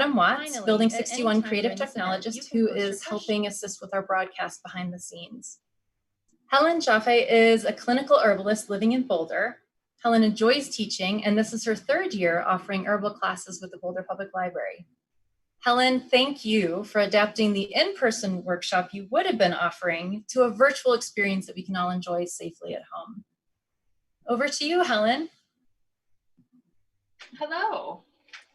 Adam Watts, Building 61 creative technologist who is helping assist with our broadcast behind the scenes. Helen Jaffe is a clinical herbalist living in Boulder. Helen enjoys teaching, and this is her third year offering herbal classes with the Boulder Public Library. Helen, thank you for adapting the in-person workshop you would have been offering to a virtual experience that we can all enjoy safely at home. Over to you, Helen. Hello.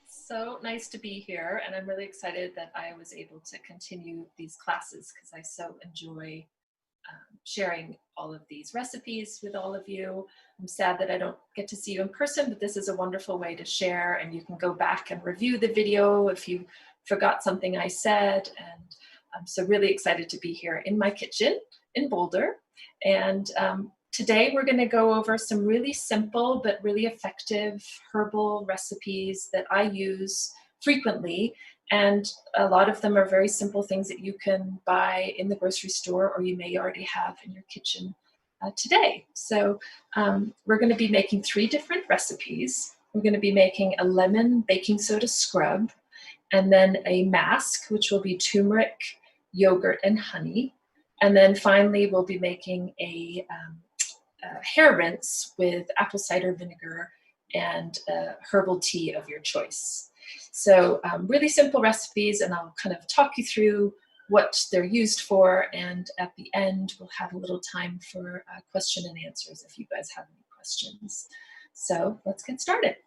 So nice to be here, and I'm really excited that I was able to continue these classes because I so enjoy sharing all of these recipes with all of you. I'm sad that I don't get to see you in person, but this is a wonderful way to share, and you can go back and review the video if you forgot something I said. And I'm so really excited to be here in my kitchen in Boulder. And today we're going to go over some really simple but really effective herbal recipes that I use frequently. And a lot of them are very simple things that you can buy in the grocery store or you may already have in your kitchen today. So we're going to be making 3 different recipes. We're going to be making a lemon baking soda scrub, and then a mask, which will be turmeric, yogurt, and honey. And then finally, we'll be making a hair rinse with apple cider vinegar and herbal tea of your choice. So really simple recipes, and I'll kind of talk you through what they're used for, and at the end we'll have a little time for question and answers if you guys have any questions. So let's get started.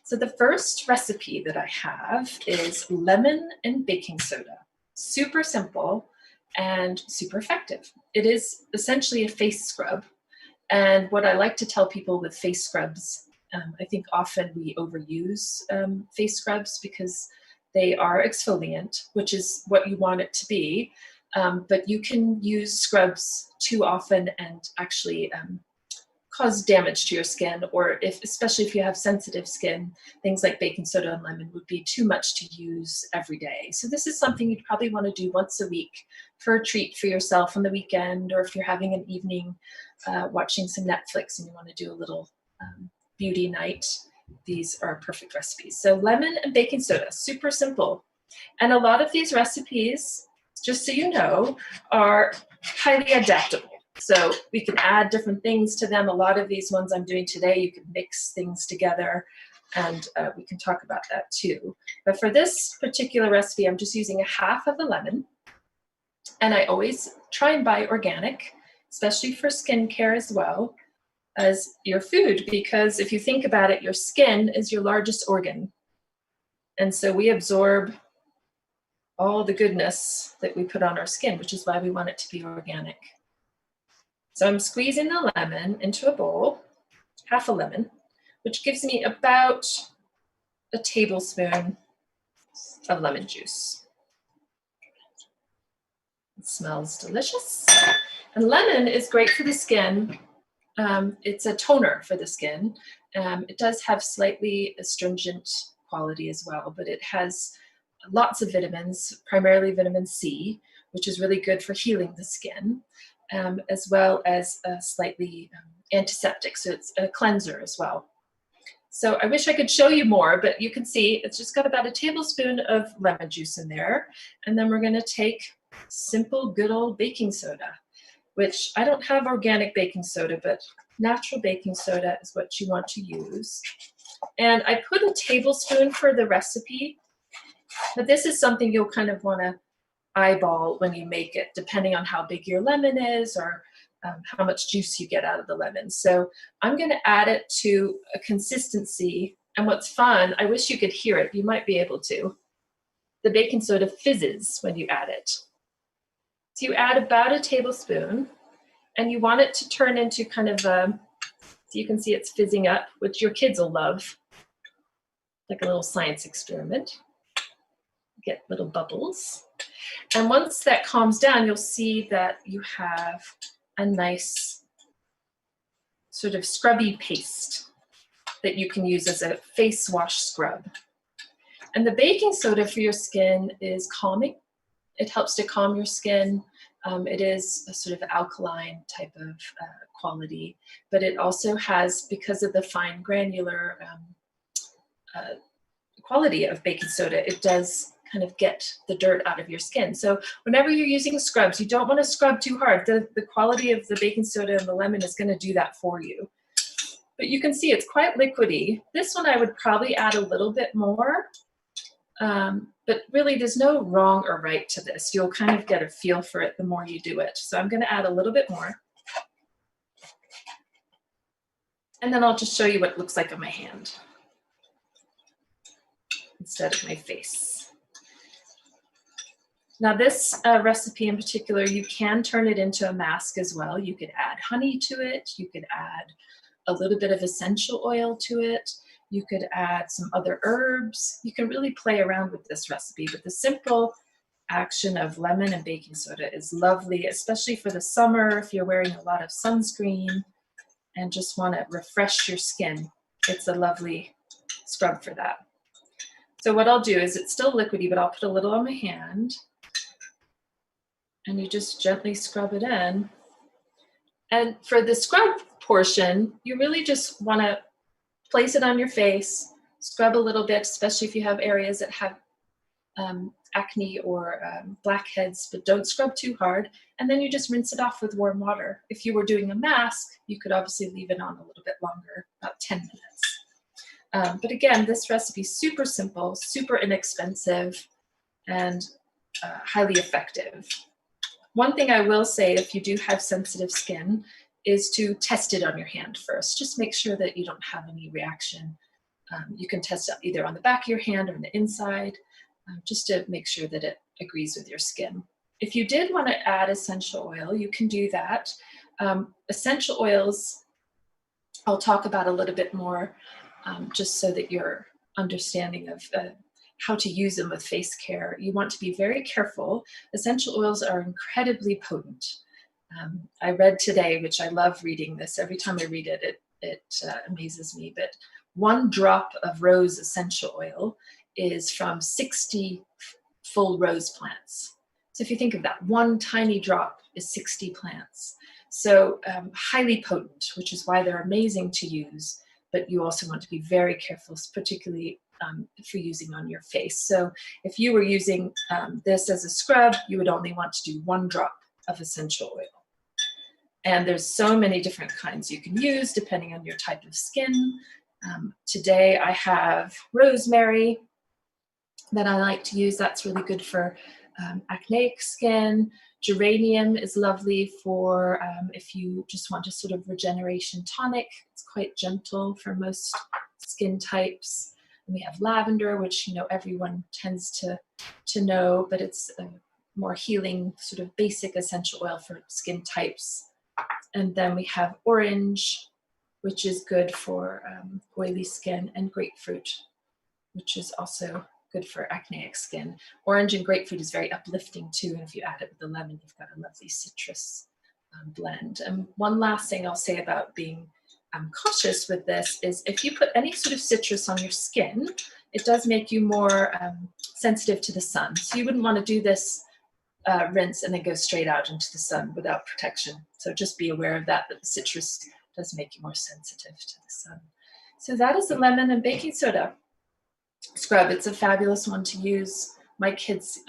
So the first recipe that I have is lemon and baking soda. Super simple and super effective. It is essentially a face scrub. And what I like to tell people with face scrubs, I think often we overuse face scrubs because they are exfoliant, which is what you want it to be. But you can use scrubs too often and actually cause damage to your skin, or especially if you have sensitive skin, things like baking soda and lemon would be too much to use every day. So this is something you'd probably want to do once a week for a treat for yourself on the weekend, or if you're having an evening watching some Netflix and you want to do a little beauty night. These are perfect recipes. So lemon and baking soda, super simple. And a lot of these recipes, just so you know, are highly adaptable. So we can add different things to them. A lot of these ones I'm doing today, you can mix things together, and we can talk about that too. But for this particular recipe, I'm just using a half of a lemon. And I always try and buy organic, especially for skincare as well as your food, because if you think about it, your skin is your largest organ. And so we absorb all the goodness that we put on our skin, which is why we want it to be organic. So I'm squeezing the lemon into a bowl, half a lemon, which gives me about a tablespoon of lemon juice. It smells delicious. And lemon is great for the skin. It's a toner for the skin. It does have slightly astringent quality as well, but it has lots of vitamins, primarily vitamin C, which is really good for healing the skin, as well as slightly antiseptic, so it's a cleanser as well. So I wish I could show you more, but you can see it's just got about a tablespoon of lemon juice in there. And then we're going to take simple, good old baking soda, which I don't have organic baking soda, but natural baking soda is what you want to use. And I put a tablespoon for the recipe, but this is something you'll kind of want to eyeball when you make it, depending on how big your lemon is or how much juice you get out of the lemon. So I'm going to add it to a consistency. And what's fun, I wish you could hear it. You might be able to. The baking soda fizzes when you add it. So you add about a tablespoon, and you want it to turn into kind of a, so you can see it's fizzing up, which your kids will love, like a little science experiment. Get little bubbles. And once that calms down, you'll see that you have a nice sort of scrubby paste that you can use as a face wash scrub. And the baking soda for your skin is calming. It helps to calm your skin. It is a sort of alkaline type of quality, but it also has, because of the fine granular quality of baking soda. It does kind of get the dirt out of your skin. So whenever you're using scrubs, you don't want to scrub too hard. The quality of the baking soda and the lemon is going to do that for you. But you can see it's quite liquidy. This one I would probably add a little bit more. But really there's no wrong or right to this. You'll kind of get a feel for it the more you do it. So I'm going to add a little bit more. And then I'll just show you what it looks like on my hand instead of my face. Now this recipe in particular, you can turn it into a mask as well. You could add honey to it. You could add a little bit of essential oil to it. You could add some other herbs. You can really play around with this recipe, but the simple action of lemon and baking soda is lovely, especially for the summer if you're wearing a lot of sunscreen and just want to refresh your skin. It's a lovely scrub for that. So what I'll do is, it's still liquidy, but I'll put a little on my hand and you just gently scrub it in. And for the scrub portion, you really just want to place it on your face, scrub a little bit, especially if you have areas that have acne or blackheads, but don't scrub too hard. And then you just rinse it off with warm water. If you were doing a mask, you could obviously leave it on a little bit longer, about 10 minutes. But again, this recipe is super simple, super inexpensive, and highly effective. One thing I will say, if you do have sensitive skin, is to test it on your hand first. Just make sure that you don't have any reaction. You can test it either on the back of your hand or on the inside, just to make sure that it agrees with your skin. If you did want to add essential oil, you can do that. Essential oils, I'll talk about a little bit more, just so that you're understanding of how to use them with face care. You want to be very careful. Essential oils are incredibly potent. I read today, which I love reading this. Every time I read it, it amazes me. But 1 drop of rose essential oil is from 60 full rose plants. So if you think of that, 1 tiny drop is 60 plants. So highly potent, which is why they're amazing to use. But you also want to be very careful, particularly for using on your face. So if you were using this as a scrub, you would only want to do 1 drop of essential oil. And there's so many different kinds you can use depending on your type of skin. Today I have rosemary that I like to use. That's really good for acneic skin. Geranium is lovely for if you just want a sort of regeneration tonic. It's quite gentle for most skin types. And we have lavender, which everyone tends to know, but it's a more healing sort of basic essential oil for skin types. And then we have orange, which is good for oily skin, and grapefruit, which is also good for acneic skin. Orange and grapefruit is very uplifting too, and if you add it with the lemon, you've got a lovely citrus blend. And one last thing I'll say about being cautious with this is, if you put any sort of citrus on your skin, it does make you more sensitive to the sun. So you wouldn't want to do this rinse and then go straight out into the sun without protection. So just be aware of that, that the citrus does make you more sensitive to the sun. So that is the lemon and baking soda scrub. It's a fabulous one to use. My kids,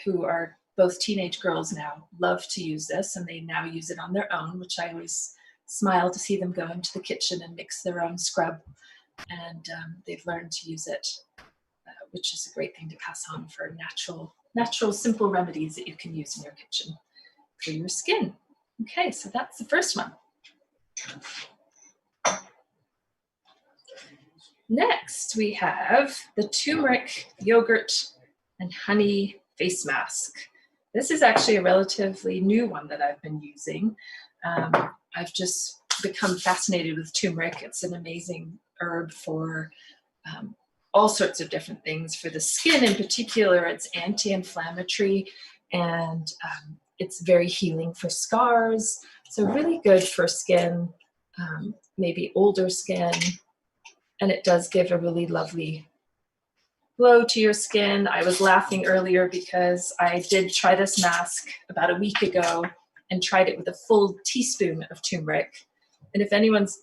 who are both teenage girls now, love to use this, and they now use it on their own, which I always smile to see them go into the kitchen and mix their own scrub. And they've learned to use it, which is a great thing to pass on for natural, simple remedies that you can use in your kitchen for your skin. Okay, so that's the first one. Next, we have the turmeric, yogurt, and honey face mask. This is actually a relatively new one that I've been using. I've just become fascinated with turmeric. It's an amazing herb for all sorts of different things. For the skin in particular, it's anti-inflammatory, and it's very healing for scars. So really good for skin, maybe older skin. And it does give a really lovely glow to your skin. I was laughing earlier because I did try this mask about a week ago and tried it with a full teaspoon of turmeric. And if anyone's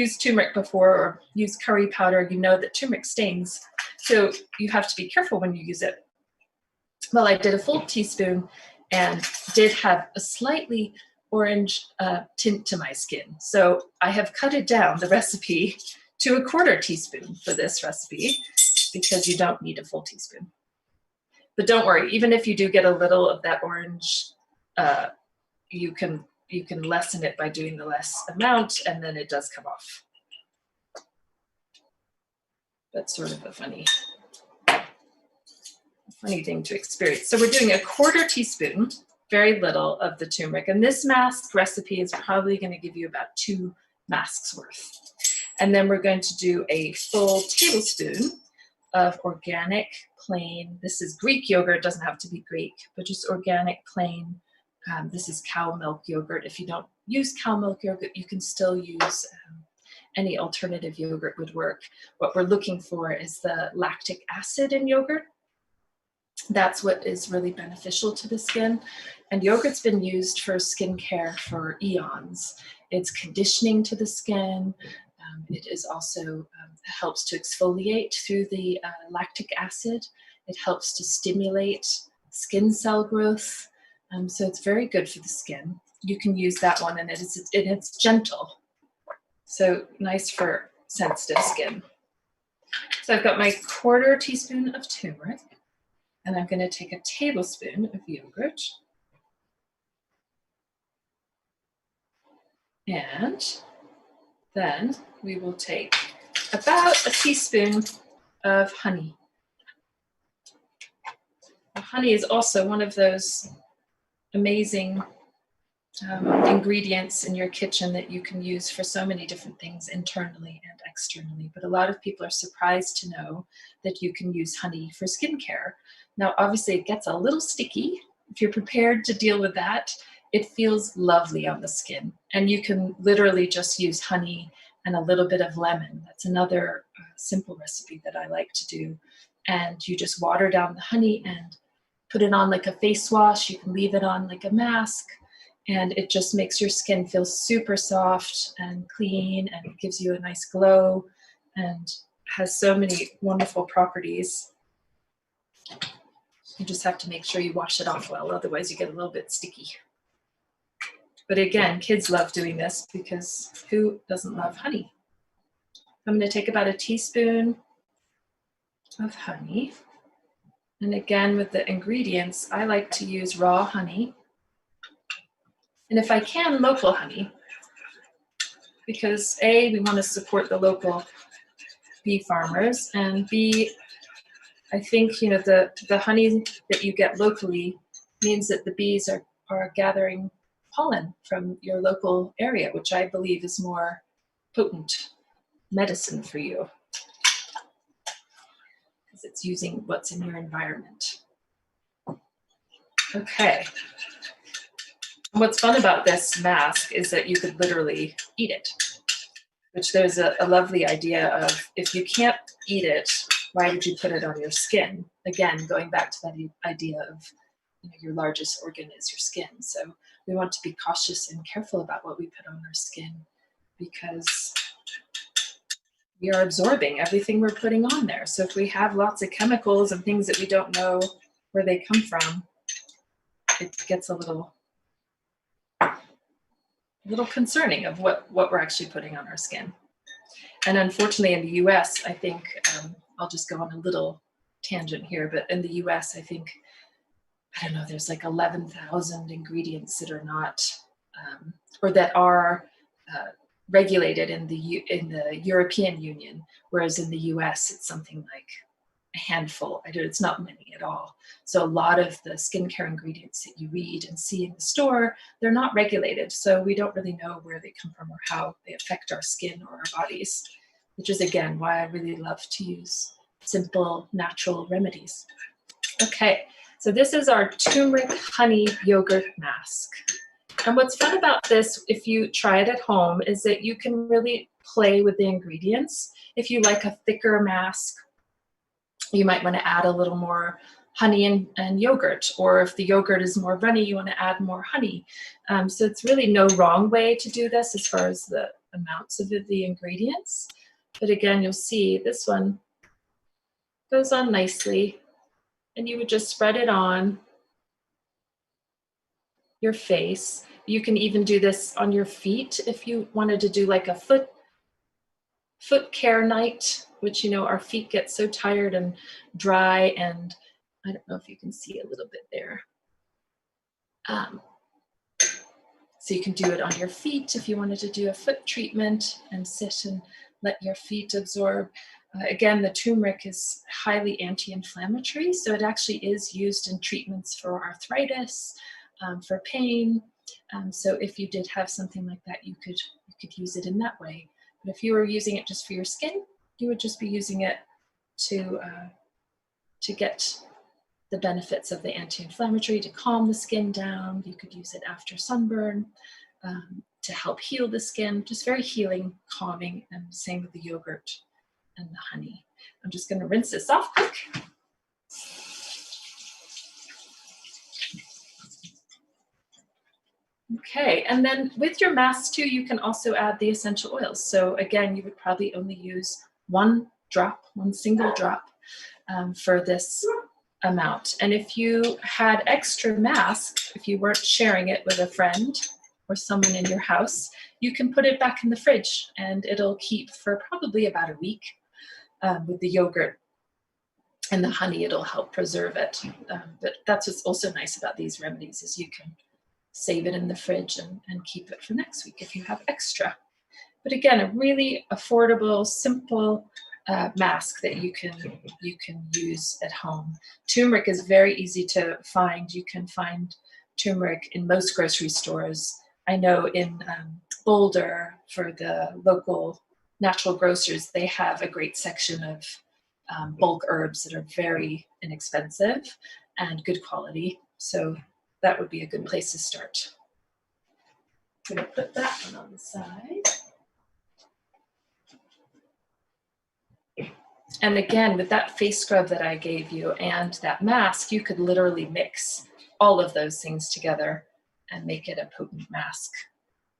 used turmeric before or used curry powder, you know that turmeric stings. So you have to be careful when you use it. Well, I did a full teaspoon and did have a slightly orange tint to my skin. So I have cut it down, the recipe, to a 1/4 teaspoon for this recipe, because you don't need a full teaspoon. But don't worry, even if you do get a little of that orange, you can lessen it by doing the less amount, and then it does come off. That's sort of a funny thing to experience. So we're doing a 1/4 teaspoon, very little, of the turmeric. And this mask recipe is probably going to give you about 2 masks worth. And then we're going to do a full tablespoon of organic plain. This is Greek yogurt. It doesn't have to be Greek, but just organic plain. This is cow milk yogurt. If you don't use cow milk yogurt, you can still use any alternative yogurt would work. What we're looking for is the lactic acid in yogurt. That's what is really beneficial to the skin. And yogurt's been used for skincare for eons. It's conditioning to the skin. It is also helps to exfoliate through the lactic acid. It helps to stimulate skin cell growth. So it's very good for the skin. You can use that one, and it's gentle. So nice for sensitive skin. So I've got my 1/4 teaspoon of turmeric, and I'm going to take a tablespoon of yogurt. And then we will take about a teaspoon of honey. Now, honey is also one of those amazing ingredients in your kitchen that you can use for so many different things internally and externally. But a lot of people are surprised to know that you can use honey for skincare. Now, obviously, it gets a little sticky. If you're prepared to deal with that, it feels lovely on the skin. And you can literally just use honey and a little bit of lemon. That's another simple recipe that I like to do. And you just water down the honey and put it on like a face wash. You can leave it on like a mask. And it just makes your skin feel super soft and clean, and it gives you a nice glow and has so many wonderful properties. You just have to make sure you wash it off well, otherwise you get a little bit sticky. But again, kids love doing this because who doesn't love honey? I'm going to take about a teaspoon of honey. And again, with the ingredients, I like to use raw honey. And if I can, local honey, because A, we want to support the local bee farmers, and B, I think, you know, the honey that you get locally means that the bees are gathering pollen from your local area, which I believe is more potent medicine for you, because it's using what's in your environment. Okay. What's fun about this mask is that you could literally eat it, which there's a lovely idea of, if you can't eat it, why would you put it on your skin? Again, going back to that idea of, you know, your largest organ is your skin. So we want to be cautious and careful about what we put on our skin, because we are absorbing everything we're putting on there. So if we have lots of chemicals and things that we don't know where they come from, it gets a little concerning of what we're actually putting on our skin. And unfortunately in the US, I think, I'll just go on a little tangent here, but in the US, I think, I don't know, there's like 11,000 ingredients that are not, or that are regulated in the European Union, whereas in the US, it's something like a handful. It's not many at all. So a lot of the skincare ingredients that you read and see in the store, they're not regulated. So we don't really know where they come from or how they affect our skin or our bodies, which is, again, why I really love to use simple, natural remedies. Okay, so this is our turmeric honey yogurt mask. And what's fun about this, if you try it at home, is that you can really play with the ingredients. If you like a thicker mask, you might want to add a little more honey and yogurt, or if the yogurt is more runny, you want to add more honey. So it's really no wrong way to do this as far as the amounts of the ingredients. But again, you'll see this one goes on nicely, and you would just spread it on your face. You can even do this on your feet if you wanted to do like a foot care night, which, you know, our feet get so tired and dry, and I don't know if you can see a little bit there. So you can do it on your feet if you wanted to do a foot treatment and sit and let your feet absorb. Again, the turmeric is highly anti-inflammatory, so it actually is used in treatments for arthritis, for pain. So if you did have something like that, you could use it in that way. But if you were using it just for your skin, you would just be using it to get the benefits of the anti-inflammatory, to calm the skin down. You could use it after sunburn to help heal the skin. Just very healing, calming, and same with the yogurt and the honey. I'm just going to rinse this off quick. Okay, and then with your mask too, you can also add the essential oils. So again, you would probably only use one single drop for this amount. And if you had extra mask, if you weren't sharing it with a friend or someone in your house, you can put it back in the fridge and it'll keep for probably about a week. With the yogurt and the honey, it'll help preserve it. But that's what's also nice about these remedies, is you can save it in the fridge and keep it for next week if you have extra. But again, a really affordable, simple mask that you can use at home. Turmeric is very easy to find. You can find turmeric in most grocery stores. I know in Boulder, for the local natural grocers, they have a great section of bulk herbs that are very inexpensive and good quality. So that would be a good place to start. I'm going to put that one on the side. And again, with that face scrub that I gave you and that mask, you could literally mix all of those things together and make it a potent mask.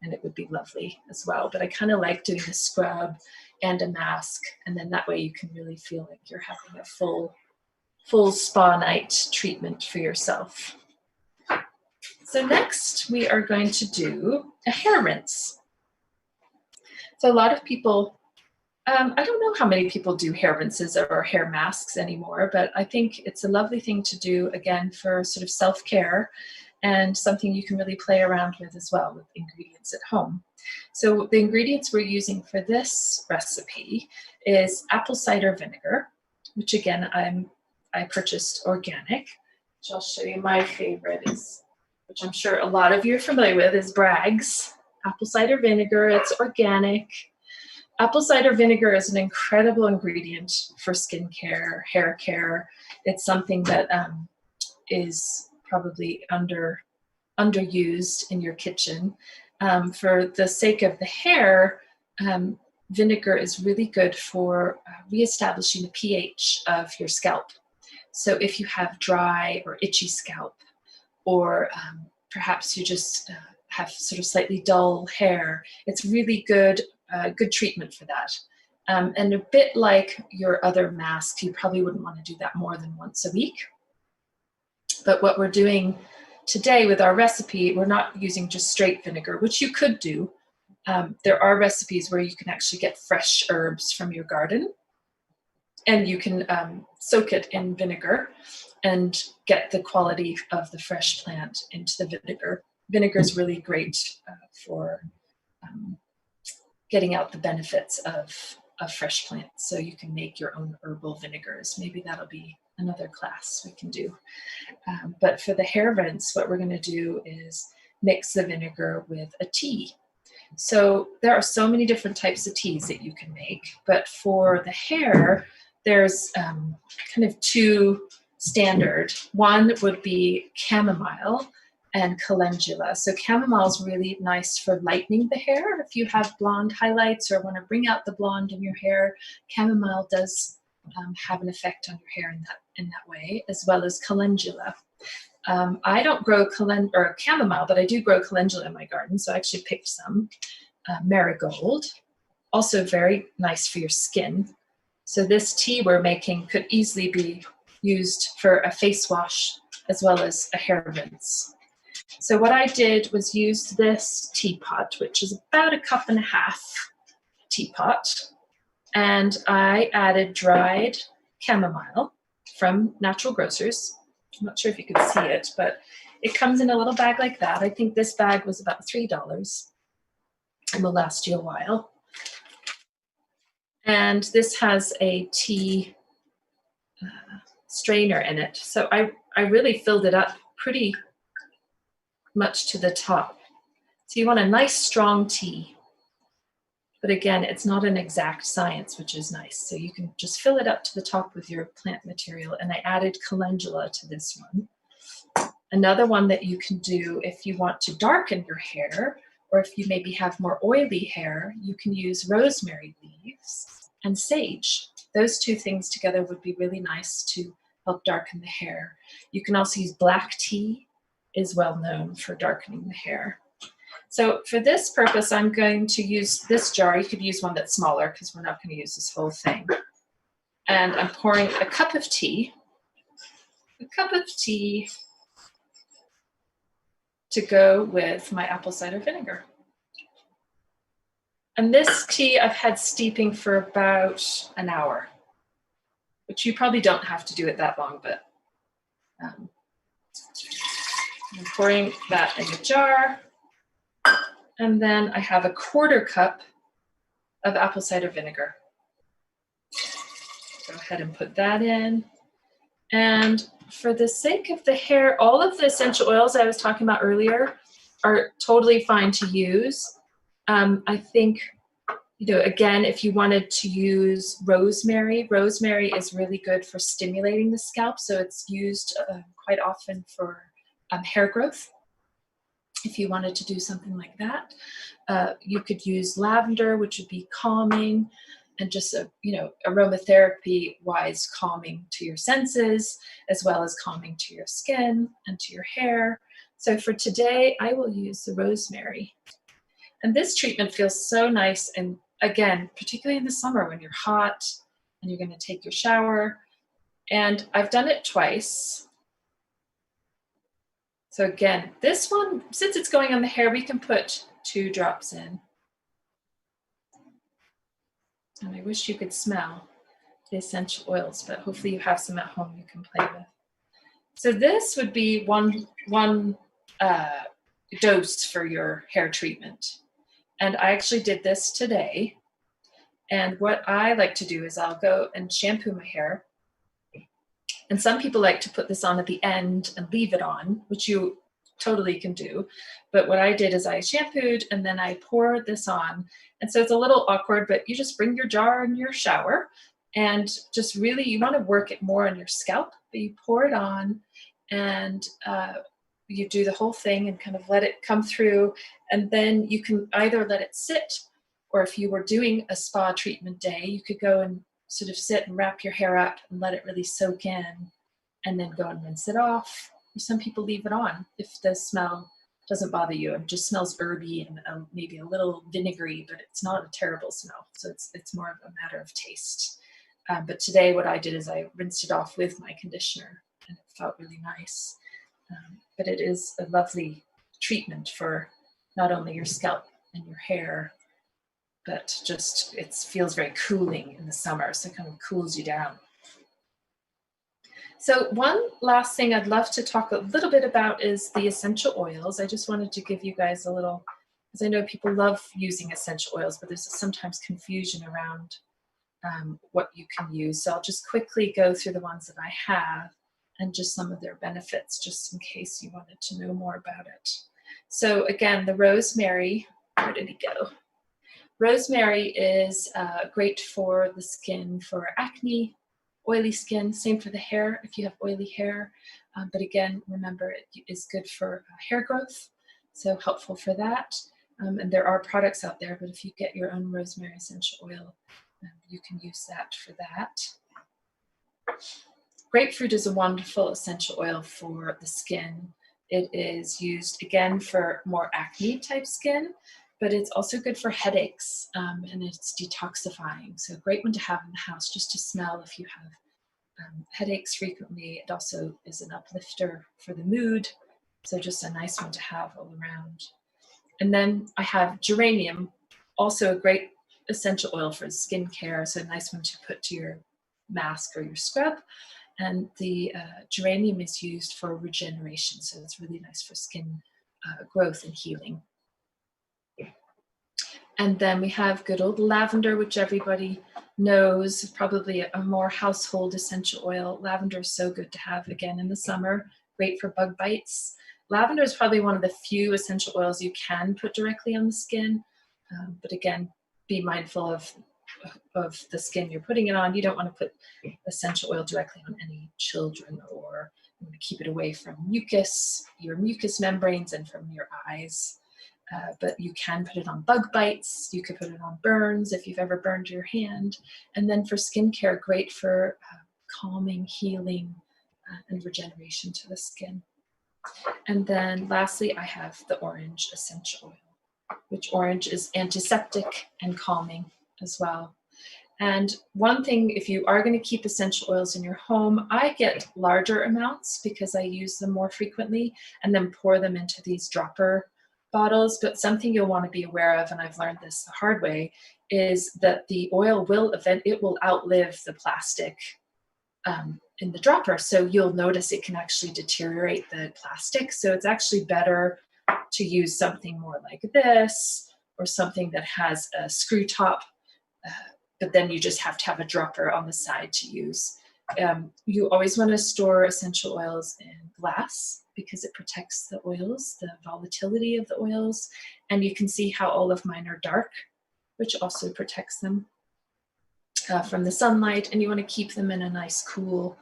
And it would be lovely as well. But I kind of like doing a scrub and a mask, and then that way you can really feel like you're having a full spa night treatment for yourself. So next we are going to do a hair rinse. So a lot of people, I don't know how many people do hair rinses or hair masks anymore, but I think it's a lovely thing to do, again, for sort of self-care, and something you can really play around with as well with ingredients at home. So the ingredients we're using for this recipe is apple cider vinegar, which again, I purchased organic, which I'll show you. My favorite is, which I'm sure a lot of you are familiar with, is Bragg's apple cider vinegar. It's organic. Apple cider vinegar is an incredible ingredient for skincare, hair care. It's something that is probably underused in your kitchen. For the sake of the hair, vinegar is really good for reestablishing the pH of your scalp. So if you have dry or itchy scalp, or perhaps you just have sort of slightly dull hair, it's really good treatment for that. And a bit like your other masks, you probably wouldn't want to do that more than once a week. But what we're doing today with our recipe, we're not using just straight vinegar, which you could do. There are recipes where you can actually get fresh herbs from your garden, and you can soak it in vinegar and get the quality of the fresh plant into the vinegar. Vinegar is really great for getting out the benefits of fresh plants. So you can make your own herbal vinegars. Maybe that'll be another class we can do. But for the hair rinse, what we're going to do is mix the vinegar with a tea. So there are so many different types of teas that you can make, but for the hair, there's kind of two standard. One would be chamomile and calendula. So chamomile is really nice for lightening the hair. If you have blonde highlights or want to bring out the blonde in your hair, chamomile does have an effect on your hair in that way, as well as calendula. I don't grow chamomile, but I do grow calendula in my garden, so I actually picked some. marigold, also very nice for your skin. So this tea we're making could easily be used for a face wash as well as a hair rinse. So what I did was use this teapot, which is about 1.5 cups teapot, and I added dried chamomile from Natural Grocers. I'm not sure if you can see it, but it comes in a little bag like that. I think this bag was about $3 and will last you a while. And this has a tea strainer in it. So I really filled it up pretty much to the top. So you want a nice strong tea. But again, it's not an exact science, which is nice. So you can just fill it up to the top with your plant material. And I added calendula to this one. Another one that you can do if you want to darken your hair, or if you maybe have more oily hair, you can use rosemary leaves and sage. Those two things together would be really nice to help darken the hair. You can also use black tea, is well known for darkening the hair. So for this purpose, I'm going to use this jar. You could use one that's smaller because we're not going to use this whole thing. And I'm pouring a cup of tea to go with my apple cider vinegar. And this tea I've had steeping for about an hour, which you probably don't have to do it that long, but I'm pouring that in the jar. And then I have 1/4 cup of apple cider vinegar. Go ahead and put that in. And for the sake of the hair, all of the essential oils I was talking about earlier are totally fine to use. I think, again, if you wanted to use rosemary is really good for stimulating the scalp. So it's used quite often for hair growth. If you wanted to do something like that, you could use lavender, which would be calming and just aromatherapy wise calming to your senses, as well as calming to your skin and to your hair. So for today, I will use the rosemary. And this treatment feels so nice. And again, particularly in the summer when you're hot and you're going to take your shower. And I've done it twice. So again, this one, since it's going on the hair, we can put 2 drops in. And I wish you could smell the essential oils, but hopefully you have some at home you can play with. So this would be one dose for your hair treatment. And I actually did this today. And what I like to do is I'll go and shampoo my hair. And some people like to put this on at the end and leave it on, which you totally can do. But what I did is I shampooed and then I poured this on. And so it's a little awkward, but you just bring your jar in your shower and just really, you want to work it more on your scalp, but you pour it on and you do the whole thing and kind of let it come through. And then you can either let it sit, or if you were doing a spa treatment day, you could go and sort of sit and wrap your hair up and let it really soak in and then go and rinse it off. Some people leave it on if the smell doesn't bother you. It just smells herby and maybe a little vinegary, but it's not a terrible smell. So it's more of a matter of taste. But today what I did is I rinsed it off with my conditioner and it felt really nice. But it is a lovely treatment for not only your scalp and your hair, but just it feels very cooling in the summer, so it kind of cools you down. So one last thing I'd love to talk a little bit about is the essential oils. I just wanted to give you guys a little, because I know people love using essential oils, but there's sometimes confusion around what you can use. So I'll just quickly go through the ones that I have and just some of their benefits, just in case you wanted to know more about it. So again, the rosemary, where did it go? Rosemary is great for the skin, for acne, oily skin, same for the hair if you have oily hair. But again, remember it is good for hair growth, so helpful for that. And there are products out there, but if you get your own rosemary essential oil, you can use that for that. Grapefruit is a wonderful essential oil for the skin. It is used again for more acne type skin. but it's also good for headaches, and it's detoxifying. So a great one to have in the house just to smell if you have headaches frequently. It also is an uplifter for the mood. So just a nice one to have all around. And then I have geranium, also a great essential oil for skincare. So a nice one to put to your mask or your scrub. And the geranium is used for regeneration. So it's really nice for skin growth and healing. And then we have good old lavender, which everybody knows, probably a more household essential oil. Lavender is so good to have again in the summer, great for bug bites. Lavender is probably one of the few essential oils you can put directly on the skin. But again, be mindful of the skin you're putting it on. You don't want to put essential oil directly on any children, or you want to keep it away from mucus, your mucous membranes, and from your eyes. But you can put it on bug bites. You could put it on burns if you've ever burned your hand. And then for skincare, great for calming, healing, and regeneration to the skin. And then lastly, I have the orange essential oil, which orange is antiseptic and calming as well. And one thing, if you are going to keep essential oils in your home, I get larger amounts because I use them more frequently and then pour them into these dropper bottles. But something you'll want to be aware of, and I've learned this the hard way, is that the oil will outlive the plastic in the dropper. So you'll notice it can actually deteriorate the plastic. So it's actually better to use something more like this, or something that has a screw top, but then you just have to have a dropper on the side to use. You always want to store essential oils in glass because it protects the oils, the volatility of the oils. And you can see how all of mine are dark, which also protects them from the sunlight. And you want to keep them in a nice cool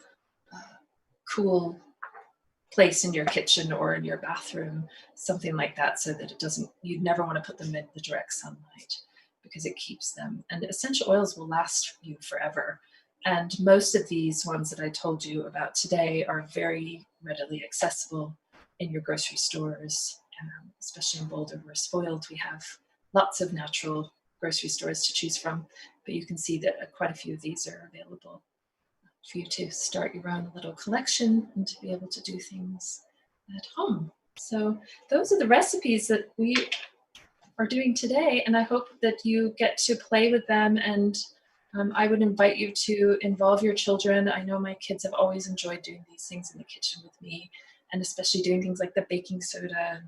place in your kitchen or in your bathroom, something like that, so that you'd never want to put them in the direct sunlight, because it keeps them. And essential oils will last you forever. And most of these ones that I told you about today are very readily accessible in your grocery stores, especially in Boulder. We're spoiled. We have lots of natural grocery stores to choose from, but you can see that quite a few of these are available for you to start your own little collection and to be able to do things at home. So those are the recipes that we are doing today, and I hope that you get to play with them. And I would invite you to involve your children. I know my kids have always enjoyed doing these things in the kitchen with me, and especially doing things like the baking soda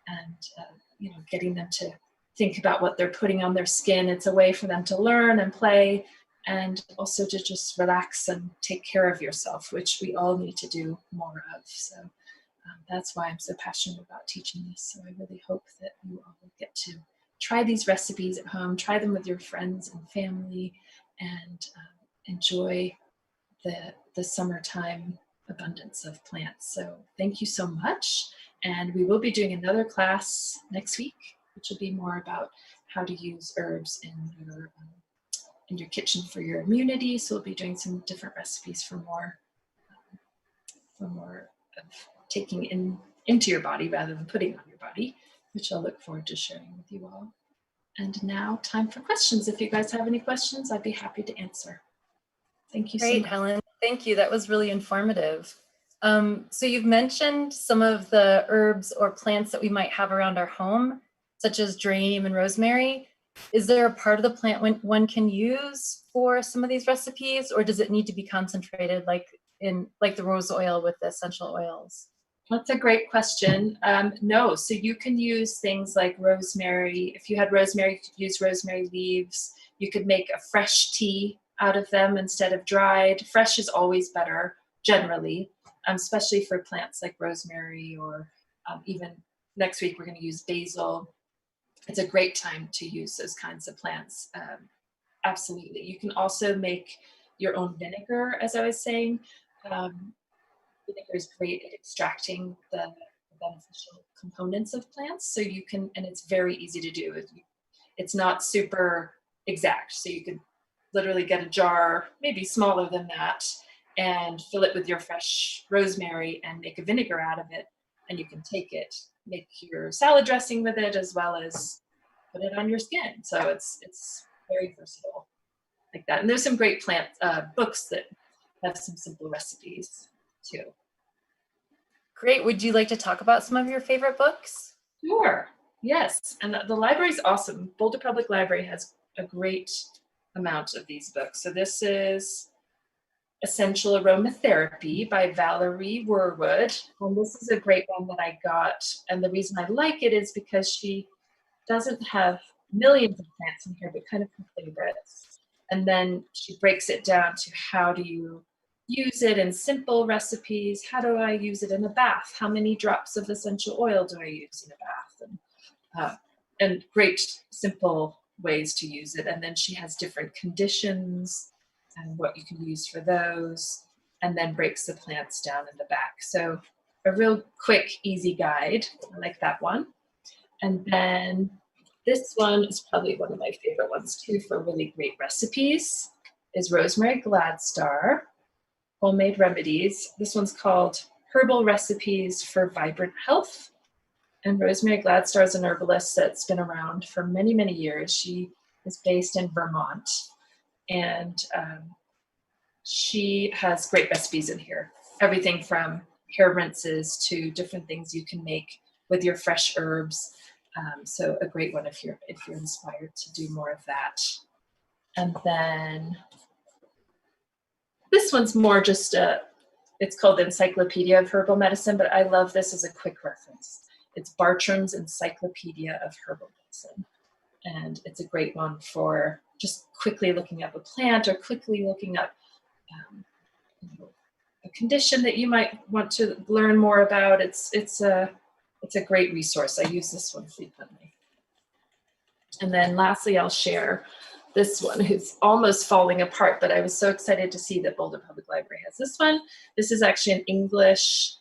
and getting them to think about what they're putting on their skin. It's a way for them to learn and play, and also to just relax and take care of yourself, which we all need to do more of. So that's why I'm so passionate about teaching this. So I really hope that you all will get to try these recipes at home, try them with your friends and family, and enjoy the summertime abundance of plants. So thank you so much. And we will be doing another class next week, which will be more about how to use herbs in your kitchen for your immunity. So we'll be doing some different recipes for more of taking into your body rather than putting on your body, which I'll look forward to sharing with you all. And now, time for questions. If you guys have any questions, I'd be happy to answer. Thank you so much. Great, Helen. Thank you. That was really informative. So you've mentioned some of the herbs or plants that we might have around our home, such as geranium and rosemary. Is there a part of the plant one can use for some of these recipes, or does it need to be concentrated like the rose oil with the essential oils? That's a great question. No, so you can use things like rosemary. If you had rosemary, you could use rosemary leaves. You could make a fresh tea out of them instead of dried. Fresh is always better, generally, especially for plants like rosemary, or even next week we're going to use basil. It's a great time to use those kinds of plants. Absolutely. You can also make your own vinegar, as I was saying. Vinegar is great at extracting the beneficial components of plants. So you can, and it's very easy to do. It's not super exact. So you could literally get a jar, maybe smaller than that, and fill it with your fresh rosemary and make a vinegar out of it. And you can take it, make your salad dressing with it, as well as put it on your skin. So it's very versatile like that. And there's some great plant books that have some simple recipes too. Great. Would you like to talk about some of your favorite books? Sure. Yes. And the library's awesome. Boulder Public Library has a great amount of these books. So this is Essential Aromatherapy by Valerie Werwood. And this is a great one that I got. And the reason I like it is because she doesn't have millions of plants in here, but kind of her favorites. And then she breaks it down to how do you use it in simple recipes? How do I use it in a bath? How many drops of essential oil do I use in a bath? And great simple ways to use it. And then she has different conditions and what you can use for those, and then breaks the plants down in the back. So a real quick, easy guide. I like that one. And then this one is probably one of my favorite ones too for really great recipes, is Rosemary Gladstar, Homemade Remedies. This one's called Herbal Recipes for Vibrant Health. And Rosemary Gladstar is an herbalist that's been around for many, many years. She is based in Vermont, and she has great recipes in here. Everything from hair rinses to different things you can make with your fresh herbs. So a great one if you're inspired to do more of that. And then this one's more just it's called the Encyclopedia of Herbal Medicine, but I love this as a quick reference. It's Bartram's Encyclopedia of Herbal Medicine. And it's a great one for just quickly looking up a plant or quickly looking up a condition that you might want to learn more about. It's a great resource. I use this one frequently. And then lastly, I'll share this one, who's almost falling apart, but I was so excited to see that Boulder Public Library has this one. This is actually an English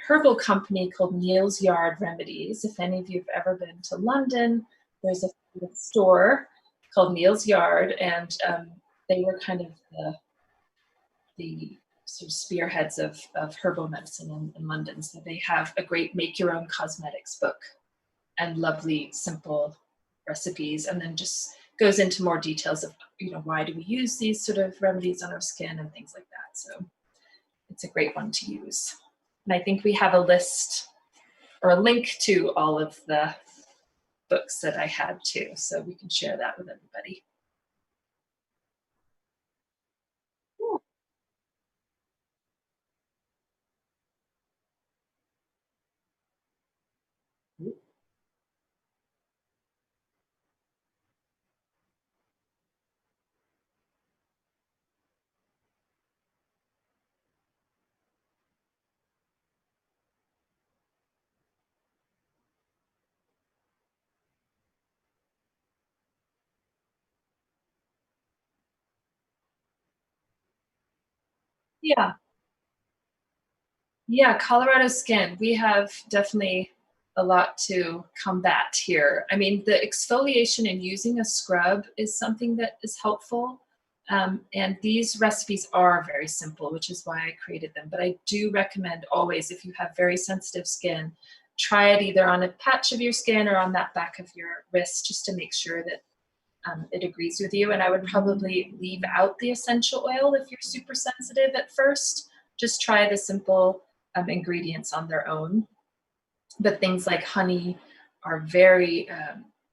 herbal company called Neal's Yard Remedies. If any of you have ever been to London, there's a store called Neal's Yard, and they were kind of the sort of spearheads of herbal medicine in London. So they have a great make your own cosmetics book and lovely, simple recipes, and then just goes into more details of, why do we use these sort of remedies on our skin and things like that. So it's a great one to use. And I think we have a list or a link to all of the books that I had too, so we can share that with everybody. Yeah. Yeah, Colorado skin. We have definitely a lot to combat here. I mean, the exfoliation and using a scrub is something that is helpful. And these recipes are very simple, which is why I created them. But I do recommend always, if you have very sensitive skin, try it either on a patch of your skin or on that back of your wrist, just to make sure that it agrees with you. And I would probably leave out the essential oil if you're super sensitive at first. Just try the simple ingredients on their own. But things like honey are very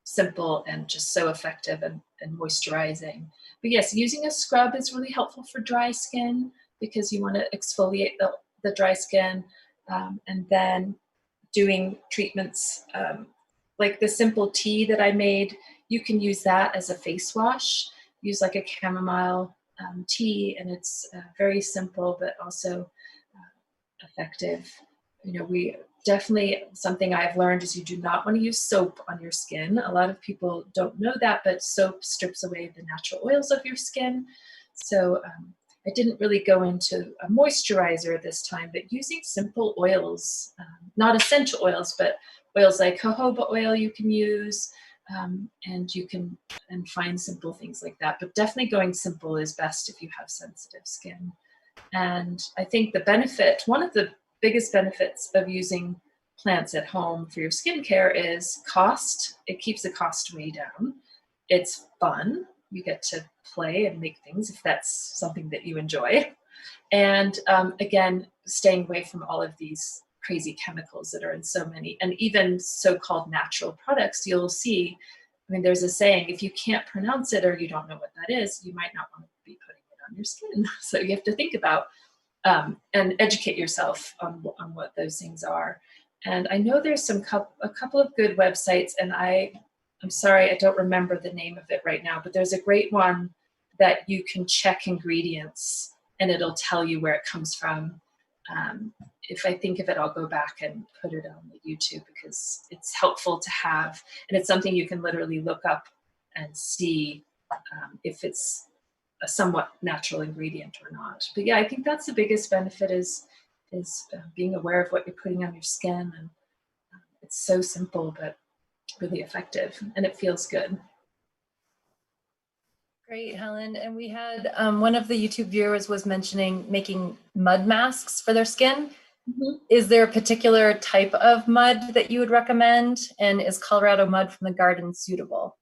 simple and just so effective and moisturizing. But yes, using a scrub is really helpful for dry skin because you want to exfoliate the dry skin, and then doing treatments like the simple tea that I made. You can use that as a face wash. Use like a chamomile tea, and it's very simple but also effective. We definitely, something I've learned is you do not want to use soap on your skin. A lot of people don't know that, but soap strips away the natural oils of your skin. So I didn't really go into a moisturizer this time, but using simple oils, not essential oils, but oils like jojoba oil you can use, and you can find simple things like that. But definitely going simple is best if you have sensitive skin. And I think one of the biggest benefits of using plants at home for your skincare is cost. It keeps the cost way down. It's fun. You get to play and make things if that's something that you enjoy. And again, staying away from all of these crazy chemicals that are in so many, and even so-called natural products. You'll see, I mean, there's a saying, if you can't pronounce it or you don't know what that is, you might not want to be putting it on your skin. So you have to think about and educate yourself on what those things are. And I know there's a couple of good websites, and I'm sorry, I don't remember the name of it right now, but there's a great one that you can check ingredients and it'll tell you where it comes from. If I think of it, I'll go back and put it on the YouTube because it's helpful to have, and it's something you can literally look up and see if it's a somewhat natural ingredient or not. But yeah, I think that's the biggest benefit is being aware of what you're putting on your skin, and it's so simple but really effective, and it feels good. Great, Helen. And we had one of the YouTube viewers was mentioning making mud masks for their skin. Mm-hmm. Is there a particular type of mud that you would recommend? And is Colorado mud from the garden suitable?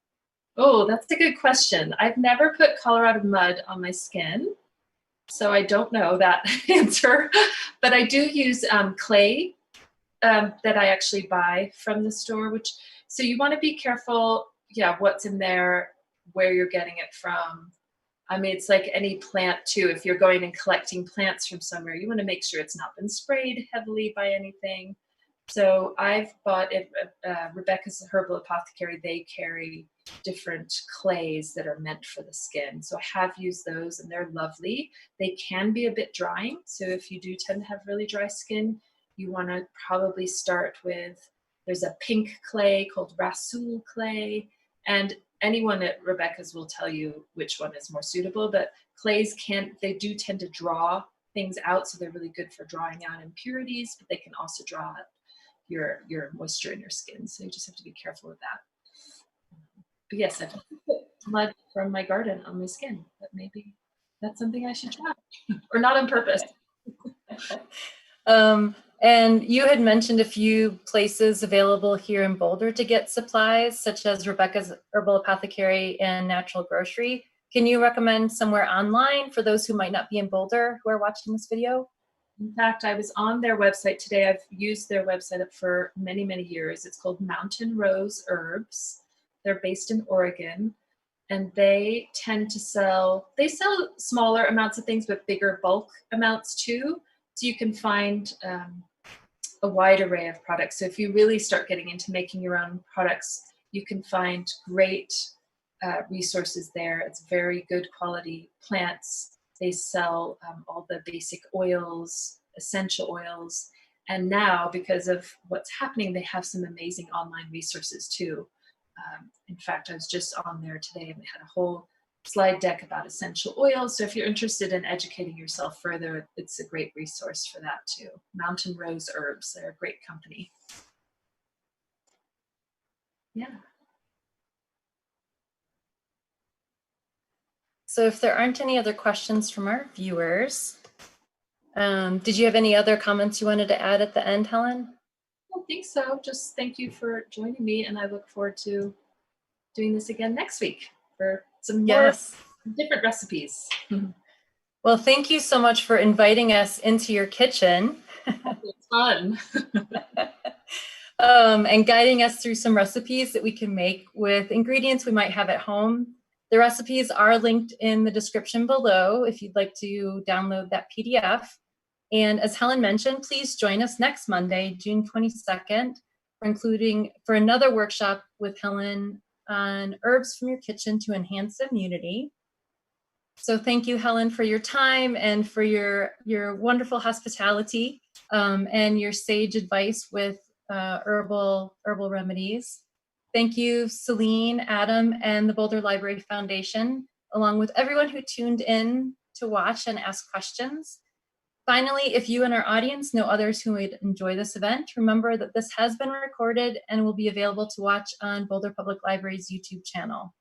Oh, that's a good question. I've never put Colorado mud on my skin, so I don't know that answer. But I do use clay that I actually buy from the store, so you want to be careful, what's in there, where you're getting it from. I mean, it's like any plant too. If you're going and collecting plants from somewhere, you want to make sure it's not been sprayed heavily by anything. So I've bought it, Rebecca's Herbal Apothecary, they carry different clays that are meant for the skin. So I have used those and they're lovely. They can be a bit drying. So if you do tend to have really dry skin, you want to probably start with, there's a pink clay called Rasool clay, and anyone at Rebecca's will tell you which one is more suitable, but clays they do tend to draw things out, so they're really good for drawing out impurities, but they can also draw out your moisture in your skin, so you just have to be careful with that. But yes, I've put mud from my garden on my skin, but maybe that's something I should try, or not on purpose. And you had mentioned a few places available here in Boulder to get supplies, such as Rebecca's Herbal Apothecary and Natural Grocery. Can you recommend somewhere online for those who might not be in Boulder who are watching this video? In fact, I was on their website today. I've used their website for many, many years. It's called Mountain Rose Herbs. They're based in Oregon, and they tend to sell smaller amounts of things, but bigger bulk amounts too. So you can find a wide array of products. So if you really start getting into making your own products, you can find great resources there. It's very good quality plants. They sell all the basic oils, essential oils. And now, because of what's happening, they have some amazing online resources too. In fact, I was just on there today and they had a whole slide deck about essential oils. So if you're interested in educating yourself further, it's a great resource for that too. Mountain Rose Herbs, they're a great company. Yeah. So if there aren't any other questions from our viewers, did you have any other comments you wanted to add at the end, Helen? I don't think so. Just thank you for joining me, and I look forward to doing this again next week for some more different recipes. Well, thank you so much for inviting us into your kitchen. It's fun. And guiding us through some recipes that we can make with ingredients we might have at home. The recipes are linked in the description below if you'd like to download that PDF. And as Helen mentioned, please join us next Monday, June 22nd, for another workshop with Helen on herbs from your kitchen to enhance immunity. So thank you, Helen, for your time and for your wonderful hospitality and your sage advice with herbal remedies. Thank you, Celine, Adam, and the Boulder Library Foundation, along with everyone who tuned in to watch and ask questions. Finally, if you and our audience know others who would enjoy this event, remember that this has been recorded and will be available to watch on Boulder Public Library's YouTube channel.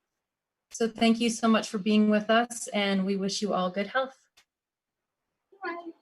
So thank you so much for being with us, and we wish you all good health. Bye.